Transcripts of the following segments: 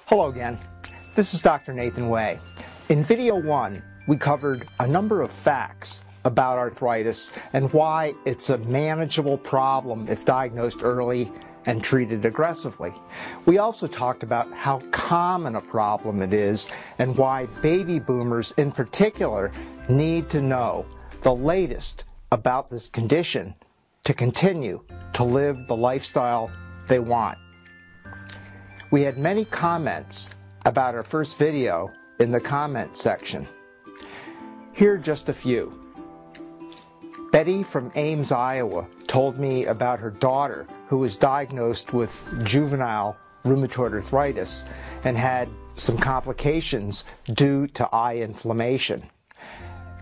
Hello again. This is Dr. Nathan Way. In video 1, we covered a number of facts about arthritis and why it's a manageable problem if diagnosed early and treated aggressively. We also talked about how common a problem it is and why baby boomers in particular need to know the latest about this condition to continue to live the lifestyle they want. We had many comments about our first video in the comment section. Here are just a few. Betty from Ames, Iowa told me about her daughter who was diagnosed with juvenile rheumatoid arthritis and had some complications due to eye inflammation.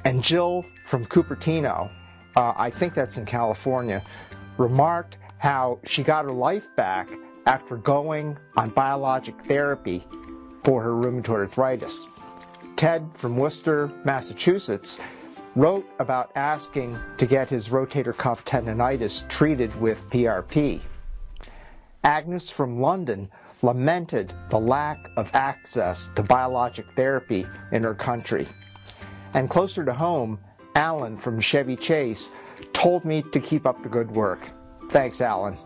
And Jill from Cupertino, I think that's in California, remarked how she got her life back after going on biologic therapy for her rheumatoid arthritis. Ted from Worcester, Massachusetts, wrote about asking to get his rotator cuff tendonitis treated with PRP. Agnes from London lamented the lack of access to biologic therapy in her country. And closer to home, Alan from Chevy Chase told me to keep up the good work. Thanks, Alan.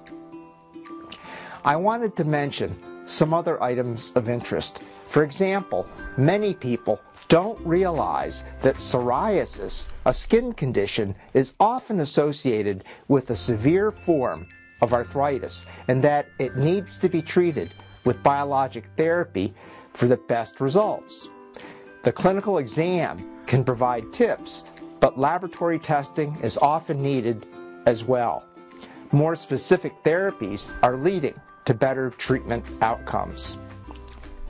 I wanted to mention some other items of interest. For example, many people don't realize that psoriasis, a skin condition, is often associated with a severe form of arthritis and that it needs to be treated with biologic therapy for the best results. The clinical exam can provide tips, but laboratory testing is often needed as well. More specific therapies are leading to better treatment outcomes.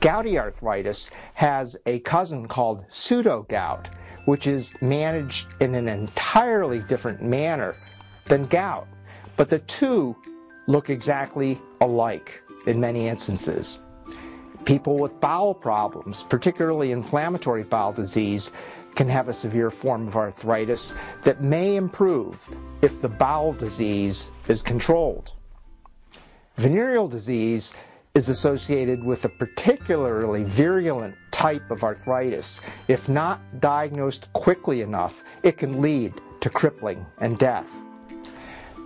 Gouty arthritis has a cousin called pseudogout, which is managed in an entirely different manner than gout, but the two look exactly alike in many instances. People with bowel problems, particularly inflammatory bowel disease, can have a severe form of arthritis that may improve if the bowel disease is controlled. Venereal disease is associated with a particularly virulent type of arthritis. If not diagnosed quickly enough, it can lead to crippling and death.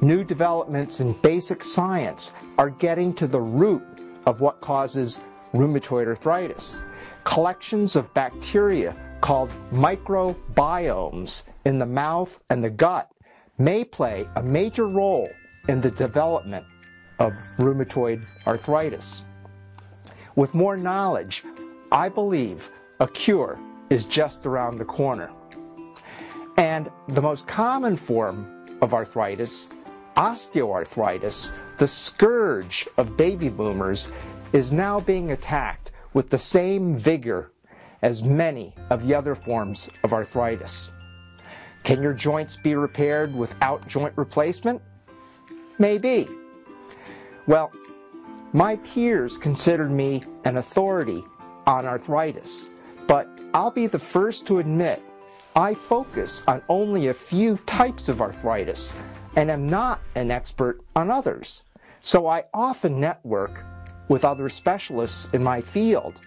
New developments in basic science are getting to the root of what causes rheumatoid arthritis. Collections of bacteria called microbiomes in the mouth and the gut may play a major role in the development of rheumatoid arthritis. With more knowledge, I believe a cure is just around the corner. And the most common form of arthritis, osteoarthritis, the scourge of baby boomers, is now being attacked with the same vigor as many of the other forms of arthritis. Can your joints be repaired without joint replacement? Maybe. Well, my peers considered me an authority on arthritis, but I'll be the first to admit I focus on only a few types of arthritis and am not an expert on others. So I often network with other specialists in my field,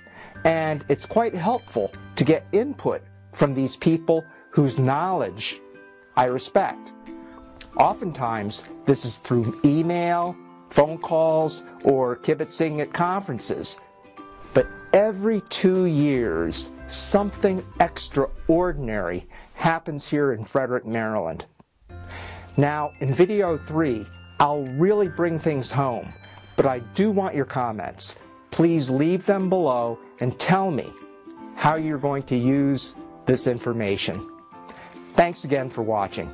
and it's quite helpful to get input from these people whose knowledge I respect. Oftentimes, this is through email, phone calls, or kibitzing at conferences. But every 2 years, something extraordinary happens here in Frederick, Maryland. Now, in video 3, I'll really bring things home, but I do want your comments. Please leave them below and tell me how you're going to use this information. Thanks again for watching.